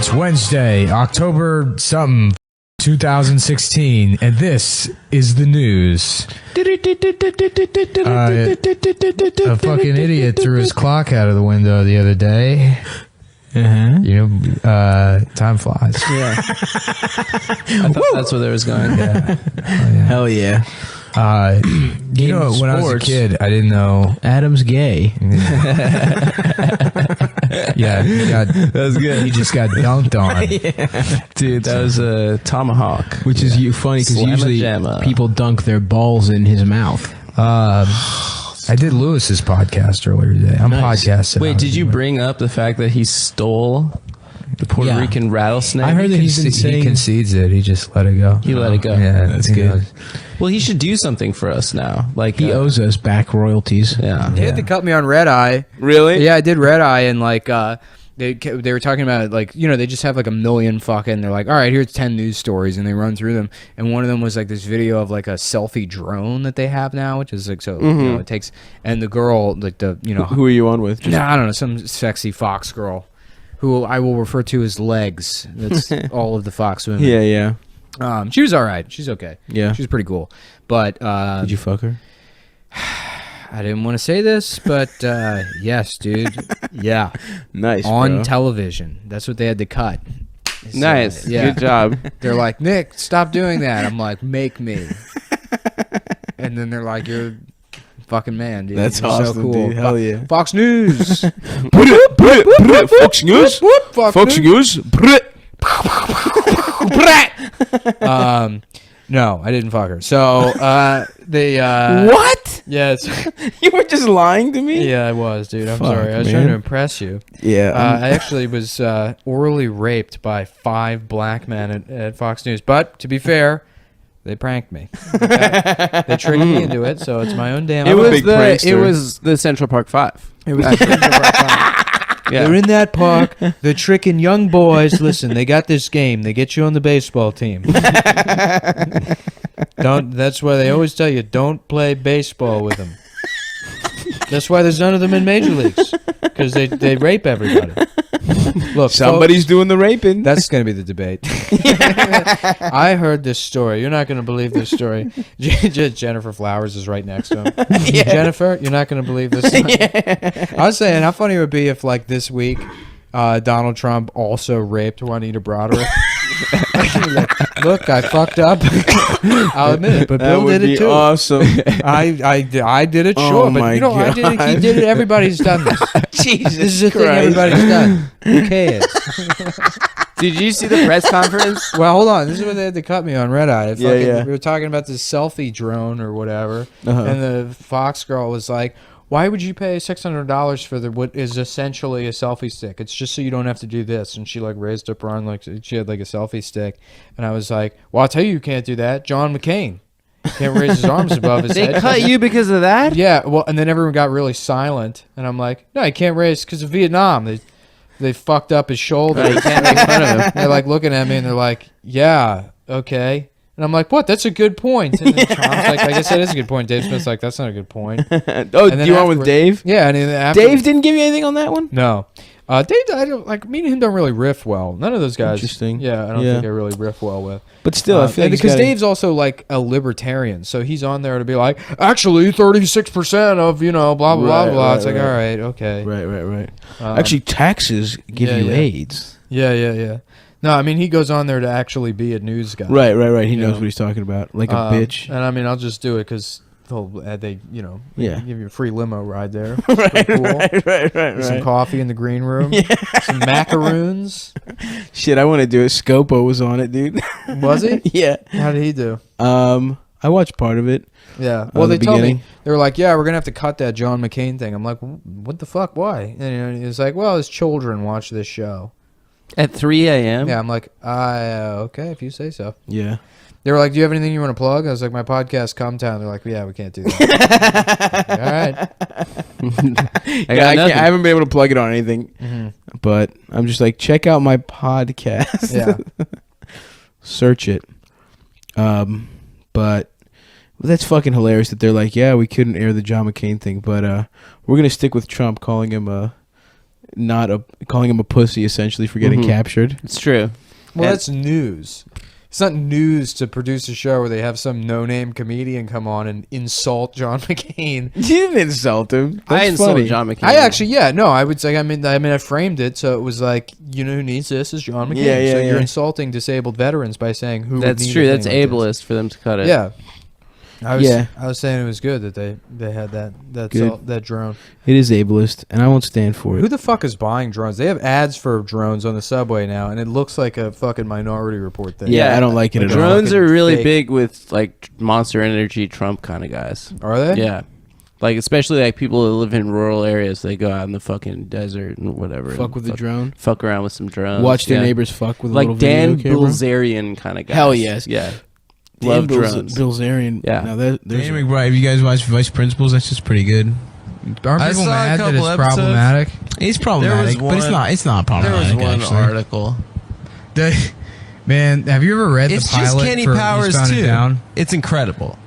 It's Wednesday, October something, 2016, and this is the news. A fucking idiot threw his clock out of the window the other day. You know, time flies. Yeah. I thought that's where they was going. Yeah. Hell yeah. You know, when I was a kid, I didn't know Adam's gay. Yeah, that was good. He just got dunked on. Yeah. Dude, that was a tomahawk. Which is funny because usually people dunk their balls in his mouth. I did Lewis's podcast earlier today. I'm podcasting. Wait, did you bring up the fact that he stole the Puerto Rican rattlesnake? I heard that he concedes it. He just let it go. He let it go. Yeah, that's good. Well, he should do something for us now. Like he owes us back royalties. Yeah. They had to cut me on Red Eye. Really? Yeah, I did Red Eye, and like they were talking about, like, you know, they just have like a million fucking. They're like, all right, here's 10 news stories, and they run through them. And one of them was like this video of like a selfie drone that they have now, which is like so you know, it takes, and the girl, like the, you know, who are you on with? I don't know, some sexy Fox girl, who I will refer to as Legs. That's all of the Fox women. Yeah. She was all right. She's okay. Yeah. She's pretty cool. But did you fuck her? I didn't want to say this, but yes, dude. Yeah. Nice. On bro. television. That's what they had to cut. Nice. Yeah. Good job. They're like, Nick, stop doing that. I'm like, make me. And then they're like, you're a fucking man, dude. That's You're awesome, so cool. dude. Hell yeah. Fox News. Fox News. Fox News. No, I didn't fuck her. So they What? Yes. You were just lying to me? Yeah, I was, dude. I'm Fuck, sorry. I was man. trying to impress you. Yeah. I actually was orally raped by 5 black men at Fox News. But to be fair, they pranked me. They tricked me into it, so it's my own damn. It was It was the Central Park 5. It was yeah. They're in that park. They're tricking young boys. Listen, they got this game. They get you on the baseball team. That's why they always tell you, don't play baseball with them. That's why there's none of them in major leagues, because they rape everybody. Look, somebody's doing the raping. That's going to be the debate. I heard this story. You're not going to believe this story. Jennifer Flowers is right next to him. Yeah. Jennifer, you're not going to believe this. Yeah. I was saying, how funny it would be if, like, this week, Donald Trump also raped Juanita Broderick. Like, look, I fucked up. I'll admit it, but Bill did it too. Awesome. I did it, sure, Oh but you know, God. I did it. He did it. Everybody's done this. Jesus This is a thing Christ. everybody's done. Who cares? Did you see the press conference? Well, hold on. This is what they had to cut me on Red Eye. Yeah. We were talking about this selfie drone or whatever, Uh-huh. and the Fox girl was like, why would you pay $600 for what is essentially a selfie stick? It's just so you don't have to do this. And she like raised up her arm like she had like a selfie stick. And I was like, well, I'll tell you can't do that. John McCain can't raise his arms above his head. They cut you because of that? Yeah, well, and then everyone got really silent. And I'm like, no, he can't raise because of Vietnam. They fucked up his shoulder. You can't make fun of him. They're like looking at me and they're like, yeah, okay. And I'm like, what? That's a good point. And then Trump's like, I guess that is a good point. Dave Smith's like, that's not a good point. Oh, And do then you want with Dave? Yeah. And then after, Dave didn't give you anything on that one? No. Dave, I don't, like, me and him don't really riff well. None of those guys. Interesting. Yeah, I don't Yeah. think I really riff well with. But still, I feel like because Dave's also like a libertarian, so he's on there to be like, actually, 36% of, you know, blah, blah, blah, blah. It's like, all right, okay. Right. Actually, taxes give you AIDS. Yeah. No, I mean, he goes on there to actually be a news guy. Right. He knows know. what he's talking about. Like a bitch. And I mean, I'll just do it because they, you know, Yeah. give you a free limo ride there. Right, Cool. right. Some coffee in the green room. Some macaroons. Shit, I want to do it. Scopo was on it, dude. Was he? Yeah. How did he do? I watched part of it. Yeah. Well, they told me, beginning. they were like, yeah, we're going to have to cut that John McCain thing. I'm like, what the fuck? Why? And you know, he was like, well, his children watch this show. At 3 a.m.? Yeah, I'm like, okay, if you say so. Yeah. They were like, do you have anything you want to plug? I was like, my podcast, Come Town. They're like, yeah, we can't do that. All right. I haven't been able to plug it on anything, Mm-hmm. but I'm just like, check out my podcast. Yeah. Search it. But that's fucking hilarious that they're like, yeah, we couldn't air the John McCain thing, but we're gonna stick with Trump calling him a calling him a pussy essentially for getting captured. It's true. Well, that's news. It's not news to produce a show where they have some no-name comedian come on and insult John McCain. You didn't insult him. I insulted John McCain. I actually, no, I would say, I framed it so it was like, you know who needs this is John McCain. Yeah, so you're insulting disabled veterans by saying who. That's would need true. a That's thing like ableist this. for them to cut it. Yeah. I was saying it was good that they had that drone. It is ableist, and I won't stand for it. Who the fuck is buying drones? They have ads for drones on the subway now, and it looks like a fucking Minority Report thing. Yeah, I don't like it at all. Drones are really fake. big with like Monster Energy Trump kind of guys. Are they? Yeah. Like, especially like people that live in rural areas, they go out in the fucking desert and whatever. Fuck with the drone. Fuck around with some drones. Watch their neighbors fuck with a like little Dan video camera. Bilzerian kind of guy. Hell yes. Yeah. Dan Love drones. Bilzerian. Yeah. Now there's Danny McBride, have you guys watched Vice Principals? That's just pretty good. Aren't I people saw a mad that couple it's episodes. problematic? It's problematic, but it's not There problematic. was one actually. article. Man, have you ever read It's the pilot just Kenny for Powers Eastbound and too. Down? It's incredible.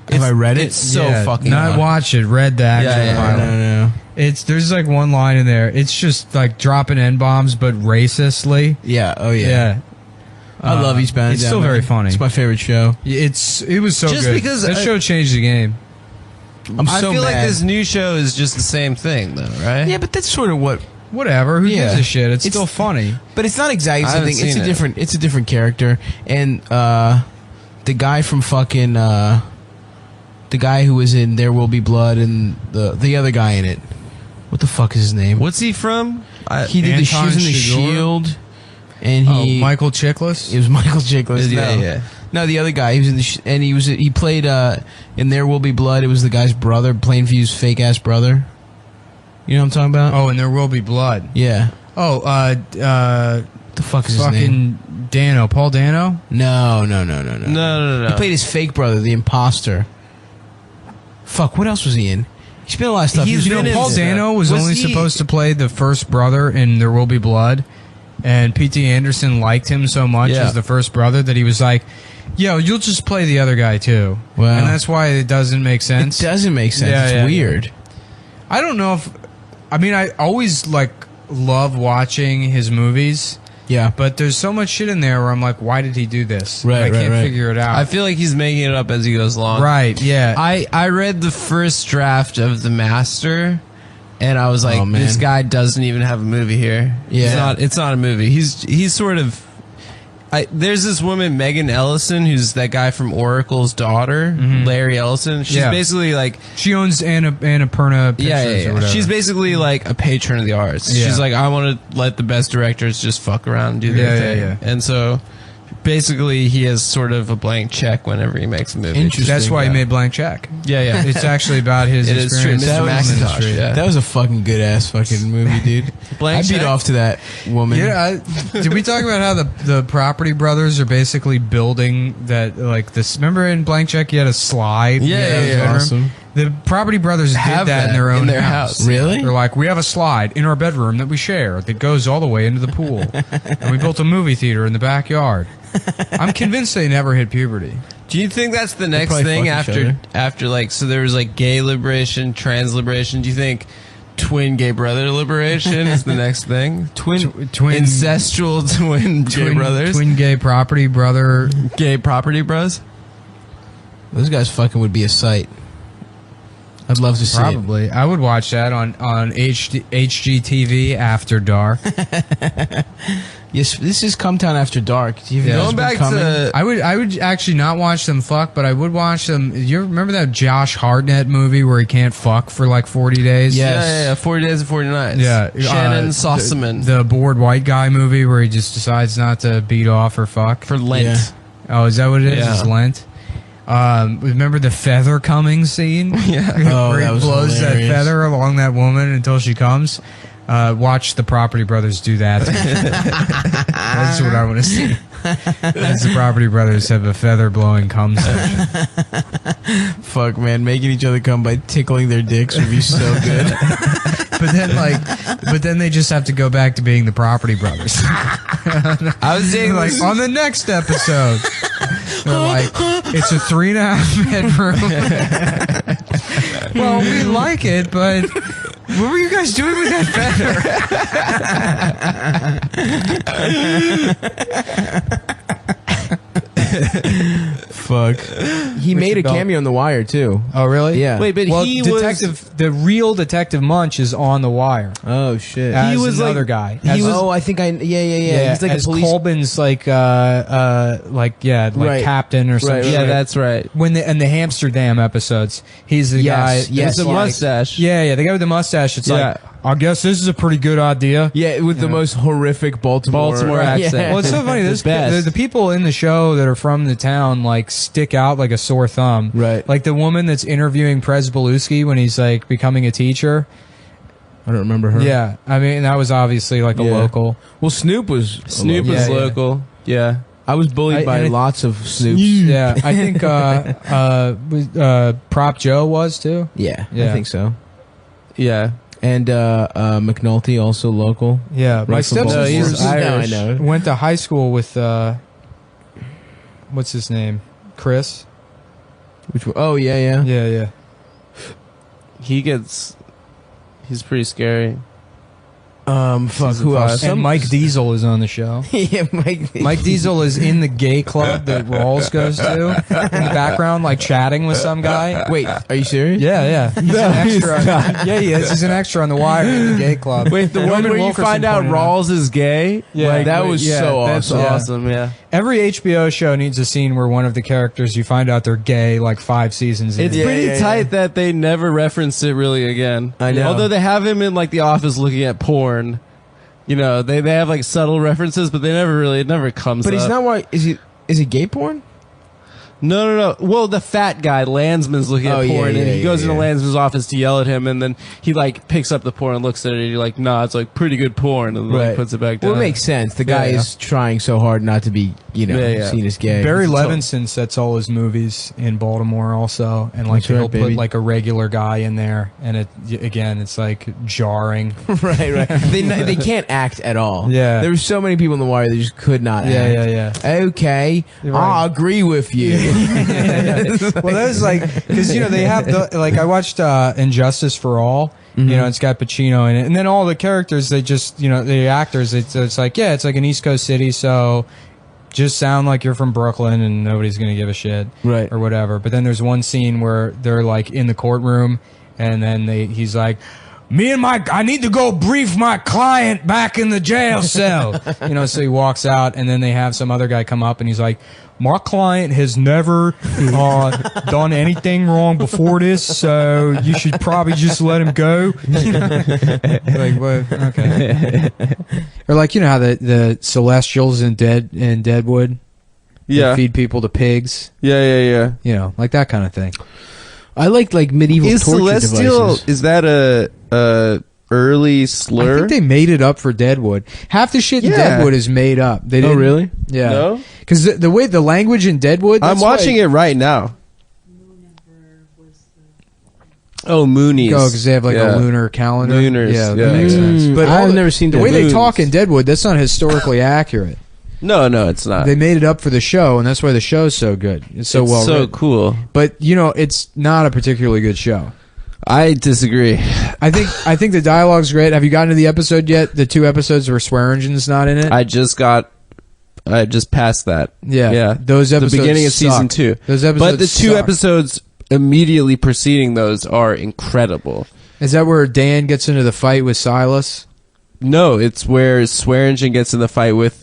Have I read it? It's so Yeah, fucking. not fun. watch it. Read the actual Yeah, pilot. No. There's like one line in there. It's just like dropping N-bombs, but racistly. Yeah. Oh Yeah. I love Eastbound and It's Down, still man. very funny. It's my favorite show. It was so Just good. because that show changed the game. I so feel like mad. this new show is just the same thing, though, right? Yeah, but that's sort of what. Whatever. Who Yeah. gives a shit? It's It's- still funny. But it's not exactly I the same haven't thing. It's seen a it. different. It's a different character, and the guy from fucking the guy who was in There Will Be Blood, and the other guy in it. What the fuck is his name? What's he from? He did the Anton Shoes in the Chigurh? Shield, and he Michael Chiklis? It was Michael Chiklis. Yeah, no. yeah. No, the other guy. He was in the and he played in There Will Be Blood. It was the guy's brother, Plainview's fake ass brother. You know what I'm talking about? Oh, and There Will Be Blood. Yeah. Oh, The fuck is his name? fucking Dano. Paul Dano? No. No. He played his fake brother, the imposter. Fuck, what else was he in? He's been in a lot of stuff. He's He was been in Paul stuff. Dano was only he- supposed to play the first brother in There Will Be Blood, and P.T. Anderson liked him so much Yeah. as the first brother that he was like, yo, you'll just play the other guy too. Wow. And that's why it doesn't make sense. It doesn't make sense. Yeah, It's yeah. weird. I don't know if... I mean, I always, love watching his movies, Yeah. but there's so much shit in there where I'm like, why did he do this? Right, I can't right. figure it out. I feel like he's making it up as he goes along. Right, yeah. I read the first draft of The Master, and I was like, Oh, man. this guy doesn't even have a movie here. Yeah. It's not a movie. He's sort of... there's this woman, Megan Ellison, who's that guy from Oracle's daughter, Larry Ellison. She's Yeah. basically like... She owns Annapurna Pictures Yeah. or whatever. She's basically like a patron of the arts. Yeah. She's like, I want to let the best directors just fuck around and do their Yeah, thing. yeah. And so basically he has sort of a blank check whenever he makes a movie. Interesting. That's why Yeah. he made Blank Check. Yeah, yeah. It's actually about his It is true. experience Mr. in the film Macintosh, industry. yeah. That was a fucking good ass fucking movie, dude. Blank I beat check? off to that woman. Yeah, did we talk about how the Property Brothers are basically building that, like, this? Remember in Blank Check you had a slide? Yeah, in the yeah, yeah. bedroom? Awesome. The Property Brothers Have did that in that their own in their house. Really? They're like, we have a slide in our bedroom that we share that goes all the way into the pool, and we built a movie theater in the backyard. I'm convinced they never hit puberty. Do you think that's the next probably thing fuck each after like, so there was like gay liberation, trans liberation? Do you think twin gay brother liberation is the next thing? Twin Incestual twin gay brothers? twin gay property brother. Gay property bros? Those guys fucking would be a sight. I'd love to see it. Probably, I would watch that on HGTV after dark. Yes, this is Cumtown After Dark. Do you Yeah. know Going back coming? to... I would actually not watch them fuck, but I would watch them. You remember that Josh Hartnett movie where he can't fuck for like 40 days? Yeah. Yeah, 40 Days and 40 Nights. Yeah. Shannon the- Sossaman. The bored white guy movie where he just decides not to beat off or fuck. for Lent. Yeah. Oh, is that what it is? Yeah. It's Lent? Remember the feather coming scene? Yeah. Oh, where he that was blows hilarious. that feather along that woman until she comes? Watch the Property Brothers do that. That's what I want to see. As the Property Brothers have a feather blowing cum session. Fuck, man. Making each other come by tickling their dicks would be so good. But then they just have to go back to being the Property Brothers. I was saying Like on the next episode, they're like, it's a 3.5 bedroom. Well, we like it, but What were you guys doing with that feather? Fuck. He made a cameo in The Wire too. Oh, really? Yeah. Wait, but Well, he the real Detective Munch is on The Wire. Oh shit. As He was another like- guy. He was. Oh, I think I. Yeah. He's like as a police. Colbin's like Right. captain or something. Right, yeah, that's right. When in the Amsterdam episodes, he's the guy. Yes. With the mustache. Yeah, the guy with the mustache. It's Yeah. like, I guess this is a pretty good idea. Yeah, with the most horrific Baltimore accent. Yeah. Well, it's so funny. best. The people in the show that are from the town like stick out like a sore thumb. Right. Like the woman that's interviewing Prez Belusky when he's like becoming a teacher. I don't remember her. Yeah, I mean that was obviously like a Yeah. local. Well, Snoop was. Snoop Yeah, is yeah. local. Yeah. I was bullied by and it- lots of Snoops. Yeah, I think Prop Joe was too. Yeah, Yeah. I think so. Yeah. And McNulty also local. Yeah, my Runs for Baltimore. stepsister he's Irish. No, I know. went to high school with what's his name, Chris. Which one? Oh yeah. Yeah. He's pretty scary. Fuck. Season Who 5. else? And Mike Diesel is on the show. yeah, Mike. Mike Diesel is in the gay club that Rawls goes to in the background, like chatting with some guy. Wait, are you serious? Yeah. He's an extra. Yeah, he is. He's an extra on The Wire in the gay club. Wait, the And one Norman where you Wilkerson find out pointed Rawls is gay? Yeah. That was so That's awesome. awesome, yeah. Every HBO show needs a scene where one of the characters you find out they're gay, like 5 seasons in. It's Yeah, pretty yeah, tight that they never referenced it really again. I know. Although they have him in like The Office looking at porn. You know, they have like subtle references, but it never comes But up. he's not. Why is it gay porn? No. Well, the fat guy, Landsman's looking Oh, at yeah, porn, and yeah, he goes yeah, into yeah. Landsman's office to yell at him, and then he like picks up the porn and looks at it, and you're like, nah, it's like pretty good porn, and then like, puts it back down. Well, it makes sense. The guy Yeah, yeah. is trying so hard not to be, Yeah. seen as gay. Barry It's all- Levinson sets all his movies in Baltimore also, and like That's right, he'll put baby. like a regular guy in there, and it's like jarring. right. They can't act at all. Yeah. There were so many people in The Wire that just could not act. Yeah. Okay, You're right. I agree with you. Well, that was like because they have the like I watched Injustice for All. It's got Pacino in it, and then all the characters they just the actors. It's like it's like an East Coast city, so just sound like you're from Brooklyn, and nobody's gonna give a shit, Right. or whatever. But then there's one scene where they're like in the courtroom, and then he's like. I need to go brief my client back in the jail cell. So he walks out, and then they have some other guy come up, and he's like, my client has never done anything wrong before this, so you should probably just let him go. Like, what? Okay. Or like, how the Celestials in Deadwood they feed people to pigs, Yeah. like that kind of thing. I like medieval Is torture celestial? devices. Is that a early slur? I think they made it up for Deadwood. Half the shit in Yeah. Deadwood is made up. They didn't, really? Yeah. No? Because the way the language in Deadwood. I'm watching it right now. Oh, Moonies. because they have like Yeah. a lunar calendar. Lunars, Yeah, that yeah. makes sense. But all I've never seen the way they Moons. talk in Deadwood. That's not historically accurate. No, it's not. They made it up for the show, and that's why the show's so good. It's so well so written. cool. But it's not a particularly good show. I disagree. I think the dialogue's great. Have you gotten to the episode yet? The 2 episodes where swear engine's not in it. I just passed that. Yeah. Those The episodes beginning of suck. season 2. Those episodes But the 2 suck. episodes immediately preceding those are incredible. Is that where Dan gets into the fight with Silas? No, it's where Swear Engine gets in the fight with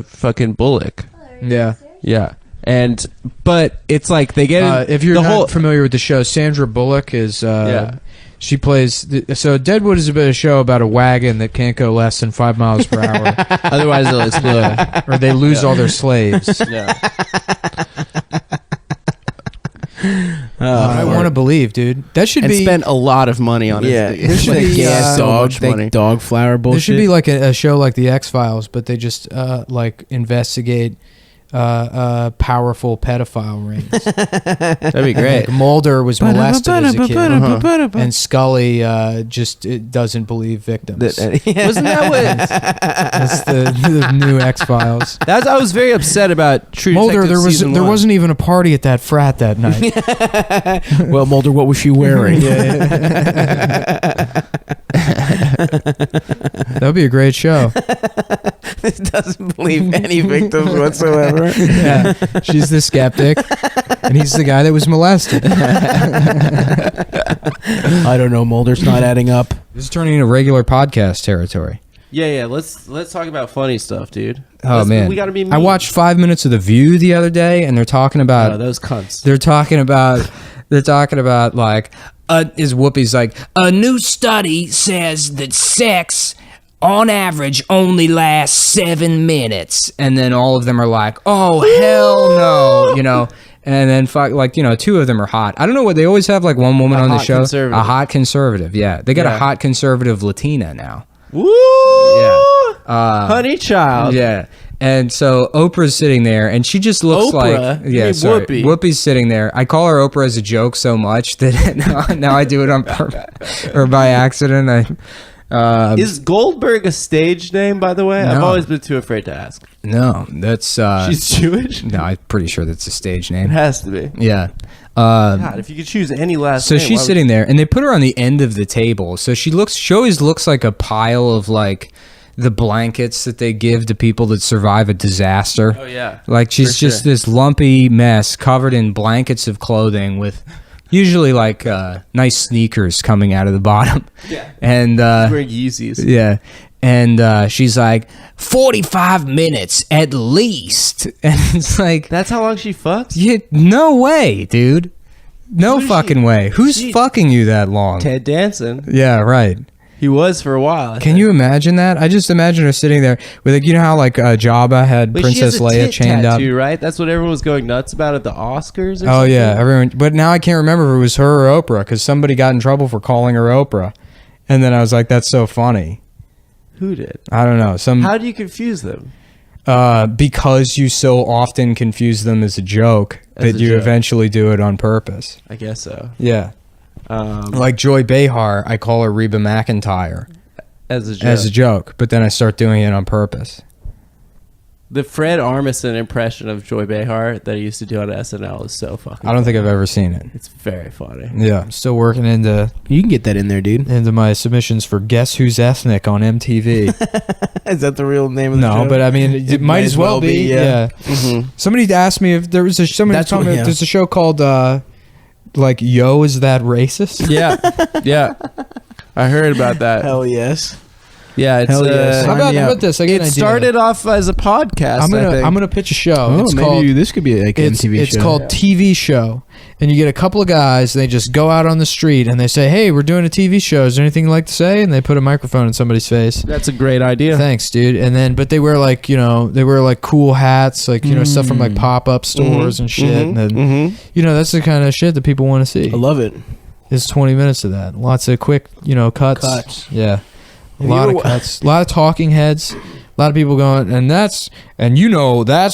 fucking Bullock. Yeah. Yeah. But it's like they get If you're the not whole familiar with the show, Sandra Bullock is. Yeah. She plays. So Deadwood is a bit of a show about a wagon that can't go less than 5 miles per hour, otherwise it'll explode. or they lose all their slaves. Yeah. I want to believe, dude. That should And be. spent a lot of money on it. There should be, gas so dog, much money. dog flower bullshit. There should be like a show like the X-Files, but they just like investigate powerful pedophile rings. That'd be great. Like Mulder was molested as a kid, and Scully just doesn't believe victims. Wasn't that what? That's the new X-Files. I was very upset about True Mulder, Detective there wasn't even a party at that frat that night. Well, Mulder, what was she wearing? That would be a great show. This doesn't believe any victims whatsoever. Yeah, she's the skeptic, and he's the guy that was molested. I don't know, Mulder's not adding up. This is turning into regular podcast territory. Yeah. Let's talk about funny stuff, dude. Oh man, we gotta be. Mean. I watched 5 minutes of The View the other day, and they're talking about those cunts. They're talking about like is Whoopi's like a new study says that sex on average only lasts 7 minutes, and then all of them are like, oh hell no, you know. And then like, you know, 2 of them are hot. I don't know what they always have, like one woman on the show, a hot conservative. Yeah, they got a hot conservative Latina now. Woo! Yeah, honey child. Yeah. And so Oprah's sitting there, and she just looks Oprah? like Whoopi. Whoopi's sitting there. I call her Oprah as a joke so much that now I do it on purpose or by accident. Is Goldberg a stage name, by the way? No. I've always been too afraid to ask. No, that's She's Jewish. no, I'm pretty sure that's a stage name. It has to be. Yeah. God, if you could choose any last So name, she's sitting there, and they put her on the end of the table. So she always looks like a pile of like the blankets that they give to people that survive a disaster. Oh yeah. Like she's just this lumpy mess covered in blankets of clothing with usually like nice sneakers coming out of the bottom. Yeah. And Wearing Yeezys. yeah. And she's like 45 minutes at least. And it's like, That's how long she fucks? yeah, no way, dude. No Who's fucking way. Who's fucking you that long? Ted Danson. Yeah, right. He was for a while. I Can think. you imagine that? I just imagine her sitting there with, like, you know how like Jabba had Wait, she has Princess a Leia tit chained tattoo, up. right? That's what everyone was going nuts about at the Oscars. Or Oh something? yeah, everyone. But now I can't remember if it was her or Oprah because somebody got in trouble for calling her Oprah, and then I was like, "That's so funny." Who did? I don't know. How do you confuse them? Because you so often confuse them as a joke As that a you joke. eventually do it on purpose. I guess so. Yeah, like Joy Behar, I call her Reba McEntire As a joke. as a joke, but then I start doing it on purpose. The Fred Armisen impression of Joy Behar that he used to do on SNL is so fucking I don't think funny. I've ever seen it. It's very funny. Yeah, I'm still working into You can get that in there, dude. my submissions for Guess Who's Ethnic on MTV. Is that the real name of the show? No, but I mean, it might as well be. Yeah. Somebody asked me if there was a somebody That's told me what- if yeah. there's a show called like Yo, is that racist? Yeah. Yeah. I heard about that. Hell yes. Yeah, it's Hell yes. How Sign me up. about this? I get it an idea. started off as a podcast. I'm I think. gonna pitch a show. Oh, it's maybe called this could be like an MTV it's show. called TV Show, and you get a couple of guys. They just go out on the street and they say, "Hey, we're doing a TV show. Is there anything you'd like to say?" And they put a microphone in somebody's face. That's a great idea. Thanks, dude. And then, but they wear like they wear like cool hats, like stuff from like pop up stores and shit. And then that's the kind of shit that people want to see. I love it. It's 20 minutes of that. Lots of quick, cuts. Yeah. A Have lot you of ever cuts. A lot of talking heads. A lot of people going, that's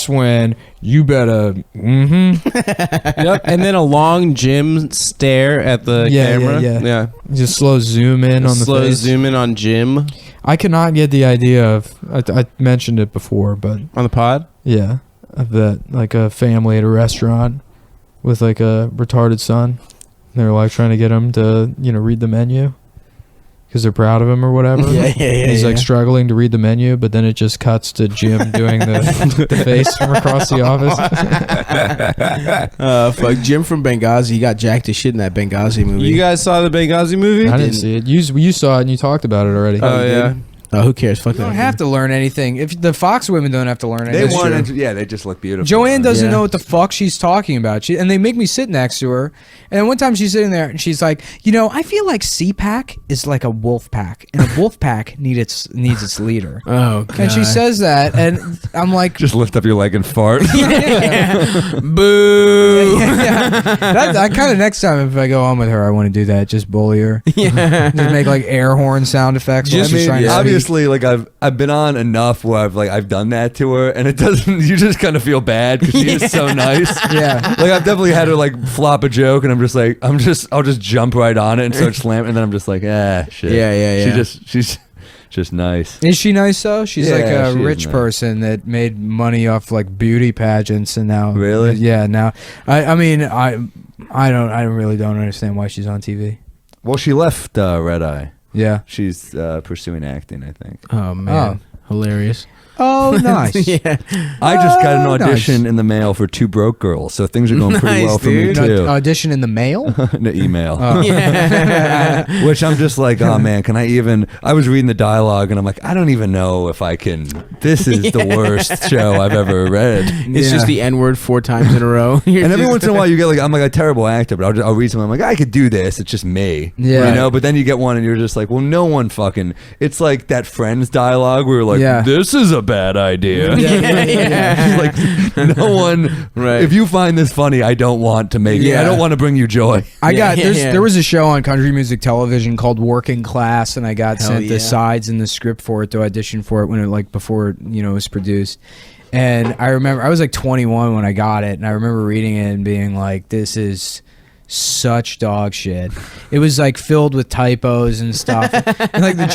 when you better, Yep. And then a long Jim stare at the Yeah, camera. yeah. Just slow zoom in on the Slow face. zoom in on Jim I cannot get the idea of, I mentioned it before, but on the pod. yeah, of that, like a family at a restaurant with like a retarded son. They're like trying to get him to, read the menu because they're proud of him or whatever. Yeah. He's like struggling to read the menu, but then it just cuts to Jim doing the face from across the office. Fuck Jim from Benghazi. He got jacked to shit in that Benghazi movie. You guys saw the Benghazi movie? I didn't see it. You saw it and you talked about it already. Oh yeah. Oh, who cares? Fuck You that. don't have to learn anything. If the Fox women don't have to learn They anything. want, they just look beautiful. Joanne doesn't Yeah. know what the fuck she's talking about. And they make me sit next to her. And then one time she's sitting there and she's like, I feel like CPAC is like a wolf pack, and a wolf pack needs its leader. Oh, God. And she says that, and I'm like, Just lift up your leg and fart. boo. I kind of next time if I go on with her, I want to do that. Just bully her. Just make like air horn sound effects. While she's trying to speak. Obviously, like I've been on enough where I've done that to her, and it doesn't. You just kind of feel bad because she is so nice. Yeah. Like I've definitely had her like flop a joke, and I'll just jump right on it and start slamming, and then I'm just like, shit. Yeah. She's just nice. Is she nice though? She's Yeah, like a she is rich nice. person that made money off like beauty pageants, and now Really? yeah. Now I mean I really don't understand why she's on TV. Well, she left Red Eye. Yeah. She's pursuing acting, I think. Oh man, hilarious. Oh, nice. Yeah. I just got an audition nice. in the mail for Two Broke Girls, so things are going pretty Nice, well for me dude. too. Audition in the mail? The email. Yeah. Which I'm just like, oh man, can I even? I was reading the dialogue and I'm like, I don't even know if I can. This is the worst show I've ever read. It's just the N word 4 times in a row. And every once in a while, you get like, I'm like a terrible actor, but I'll read something. I'm like, I could do this. It's just me. Yeah. You know. But then you get one, and you're just like, well, no one fucking. It's like that Friends dialogue where you're like, Yeah. this is a bad idea. Yeah. Like no one. Right. If you find this funny, I don't want to make. Yeah. I don't want to bring you joy. There was a show on country music television called Working Class, and I got Hell sent yeah. the sides and the script for it to audition for it when it before it was produced. And I remember I was like 21 when I got it, and I remember reading it and being like, this is such dog shit. It was like filled with typos and stuff. And like the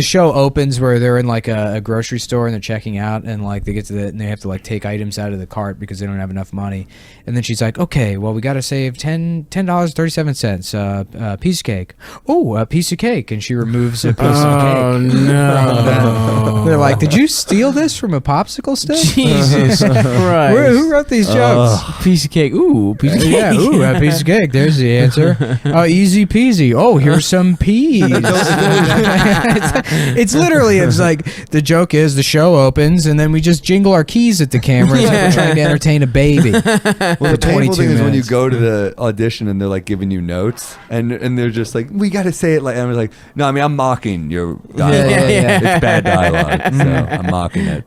show opens where they're in like a grocery store and they're checking out, and like they get to and they have to like take items out of the cart because they don't have enough money. And then she's like, okay, well, we got to save $10.37, piece of cake. Oh, a piece of cake. And she removes a piece of cake. Oh no. They're like, did you steal this from a popsicle stick? Jesus Christ. Who wrote these jokes? Piece of cake. Ooh, piece of cake. Yeah, ooh, a piece of cake. There's the answer. Easy peasy. Oh, here's some peas. It's literally, it's like, the joke is the show opens and then we just jingle our keys at the camera as if we're trying to entertain a baby. Well, the painful 22 thing is when you minutes. go to the audition and they're like giving you notes, and they're just like, we got to say it like. And I'm like, no, I mean, I'm mocking your dialogue. Yeah. It's bad dialogue, so I'm mocking it.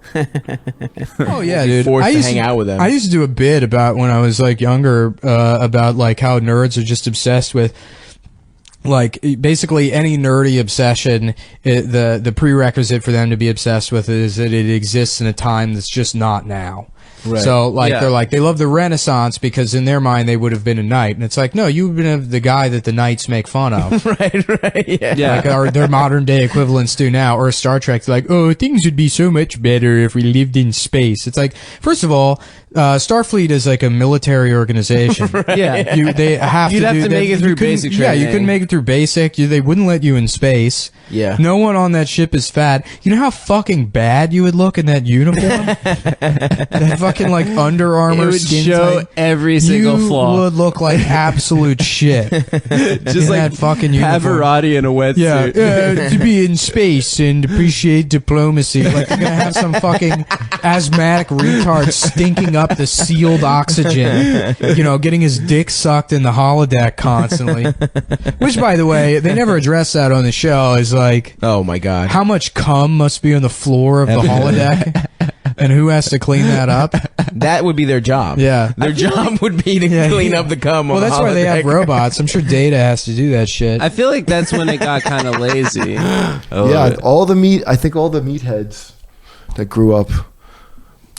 Oh yeah, dude. Forced I to used hang out with them. I used to do a bit about when I was like younger about like how nerds are just obsessed with like basically any nerdy obsession. The prerequisite for them to be obsessed with it is that it exists in a time that's just not now. Right. So like Yeah. they're like they love the Renaissance because in their mind they would have been a knight, and it's like no, you've been the guy that the knights make fun of. right, yeah. Like our their modern day equivalents do now, or Star Trek's like, oh, things would be so much better if we lived in space. It's like, first of all, Starfleet is like a military organization. Yeah. They have You'd to have do to that. make it You through couldn't- basic Yeah, you training. couldn't make it through basic. They wouldn't let you in space. Yeah. No one on that ship is fat. You know how fucking bad you would look in that uniform? That fucking like Under It Armour would skin show tight. every single You flaw. would look like absolute shit. Just in like that fucking uniform. Pavarotti in a wetsuit. Yeah, to be in space and appreciate diplomacy. Like you're gonna have some fucking asthmatic retard stinking up the sealed oxygen, getting his dick sucked in the holodeck constantly. Which, by the way, they never address that on the show. Is like, Oh my god. how much cum must be on the floor of the holodeck, and who has to clean that up? That would be their job. Yeah. Their job would be to clean up the cum. Well, on that's the why they have holodeck. robots. I'm sure Data has to do that shit. I feel like that's when it got kind of lazy. Oh, Yeah, I think all the meatheads that grew up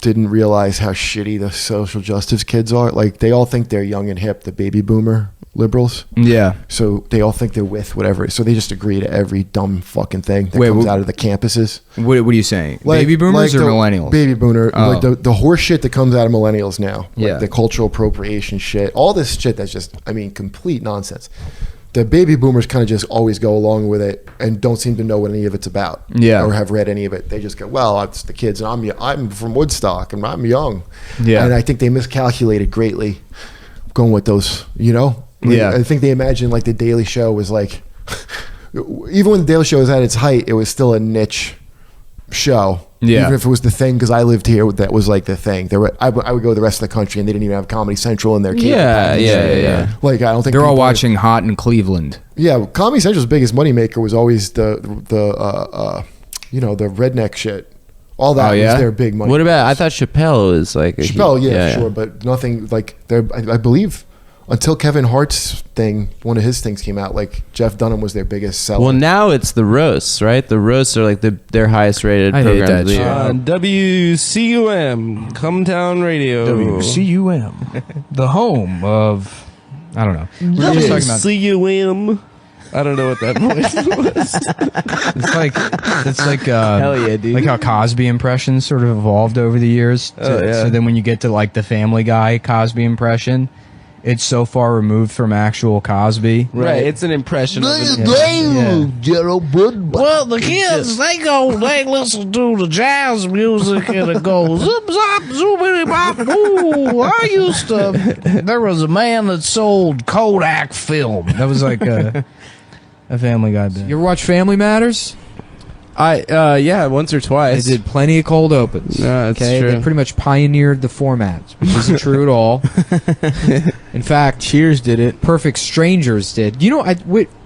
didn't realize how shitty the social justice kids are. Like, they all think they're young and hip, the baby boomer liberals. Yeah. So they all think they're with whatever. So they just agree to every dumb fucking thing that Wait, comes wh- out of the campuses. What are you saying? Like- Baby boomers like or the millennials? Baby boomer, Oh. like the horse shit that comes out of millennials now. Like Yeah. the cultural appropriation shit, all this shit that's just, complete nonsense. The baby boomers kind of just always go along with it and don't seem to know what any of it's about. Yeah. Or have read any of it. They just go, well, it's the kids, and I'm from Woodstock and I'm young. Yeah. And I think they miscalculated greatly going with those, Yeah. I think they imagined like the Daily Show was like, even when the Daily Show was at its height, it was still a niche show. Yeah. Even if it was the thing, because I lived here, that was like the thing. I would go to the rest of the country, and they didn't even have Comedy Central in their cable package. Yeah. Like, I don't think They're all people- watching Hot in Cleveland. Yeah, Comedy Central's biggest moneymaker was always the redneck shit. All that Oh, yeah? was their big money. What about? I thought Chappelle was like a Chappelle? Yeah, sure, but nothing like there. I believe until Kevin Hart's thing, one of his things came out. Like Jeff Dunham was their biggest seller. Well, now it's the roasts, right? The roasts are like their highest rated I hate programs that of the shit. year. On WCUM, Cumtown Radio. WCUM, the home of, I don't know. We were just talking about. WCUM. I don't know what that voice was. It's like Hell yeah, dude. like how Cosby impressions sort of evolved over the years. Oh, yeah. So then when you get to like the Family Guy Cosby impression, it's so far removed from actual Cosby. Right. It's an impression of it. Well, the kids, they listen to the jazz music and it goes zip zop zoobity bop. Ooh, I used to. There was a man that sold Kodak film. That was like a Family Guy bit. You ever watch Family Matters? Yeah, once or twice. They did plenty of cold opens. Yeah, that's true. They pretty much pioneered the format, which isn't true at all. In fact, Cheers did it. Perfect Strangers did. You know,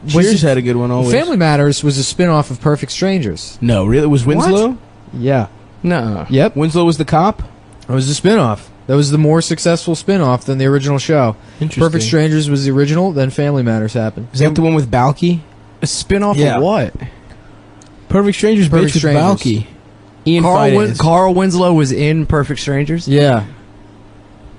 Cheers had a good one always. Family Matters was a spin-off of Perfect Strangers. No, really? It was Winslow? Yeah. No. Yep. Winslow was the cop? It was a spin-off. That was the more successful spin-off than the original show. Interesting. Perfect Strangers was the original, then Family Matters happened. Is that the one with Balky? A spin-off Yeah. of what? Perfect Strangers Perfect bitch with Strangers. Balky. Ian Carl Carl Winslow was in Perfect Strangers? Yeah.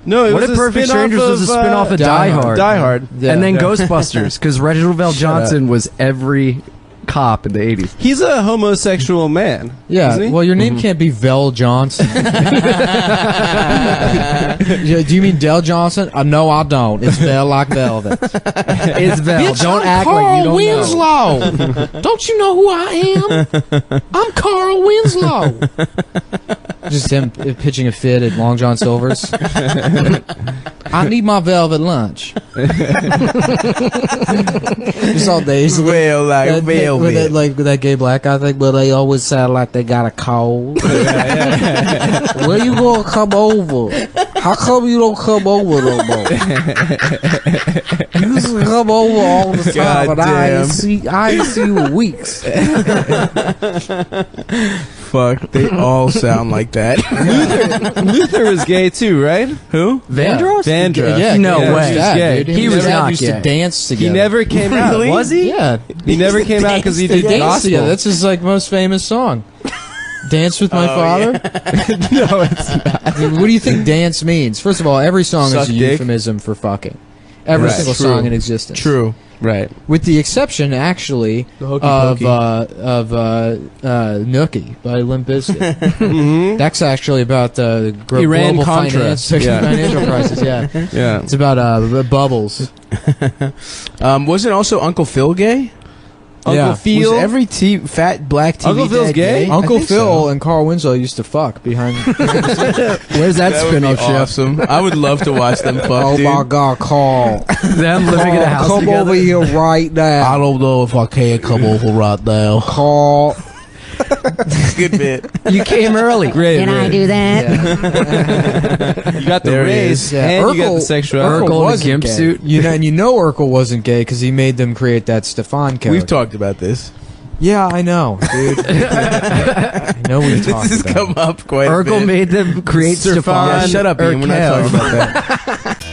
No, it What was if a Perfect spin-off Strangers was a of, spin-off of Die Hard? Die Hard. Yeah. And then Ghostbusters, because Reginald Vell Johnson was every cop in the 80s. He's a homosexual man. Yeah, isn't he? well, your name can't be Vel Johnson. Yeah, do you mean Del Johnson? No, I don't. It's Vel like velvet. It's Vel. Bitch, don't act like you don't know. Winslow. Don't you know who I am? I'm Carl Winslow. Just him pitching a fit at Long John Silver's. I need my velvet lunch. Just all days. Well, like, With that gay black guy thing, but they always sound like they got a cold. Where you gonna come over? How come you don't come over no more? You used to come over all the time, but I ain't see you in weeks. Fuck, they all sound like that. Luther was gay too, right? Who? Vandross? Vandross. Yeah, No yeah, way. his dad, Gay. dude. He His was dad not used gay. to dance together. He never came out. Was he? Yeah, He never came out because he they did dance gospel. together. That's his like most famous song. Dance with my father. No, it's not. I mean, what do you think dance means? First of all, every song Suck is a dick. euphemism for fucking. Every Right. single True. song in existence. True. Right. With the exception, actually, The Hokey of Pokey. Nookie by Limp Bizkit. Mm-hmm. That's actually about the Iran global Contra. financial crisis. Yeah, Yeah. it's about bubbles. Wasn't also Uncle Phil gay? Uncle Phil. Was every fat black TV Uncle Phil's dad gay? Uncle think Phil so. and Carl Winslow used to fuck behind. Where's that, That would be spin-off show? awesome. I would love to watch them fuck, Oh dude. my God, Carl! Them living in a house Come together? over here right now, I don't know if I can come over right now. Carl. Good bit. You came early. Great. Can I do that? You got the There he race is. Yeah, and you got Urkel- the sexuality. Urkel in a wasn't gimp gay. suit. And you know Urkel wasn't gay because he made them create that Stefan character. We've talked about this. Yeah, I know, dude. I know we've This talked has about come it. up quite a Urkel bit. made them create Stefan Stefan. Yeah, shut up, Ian. We're not Urkel. talking about that.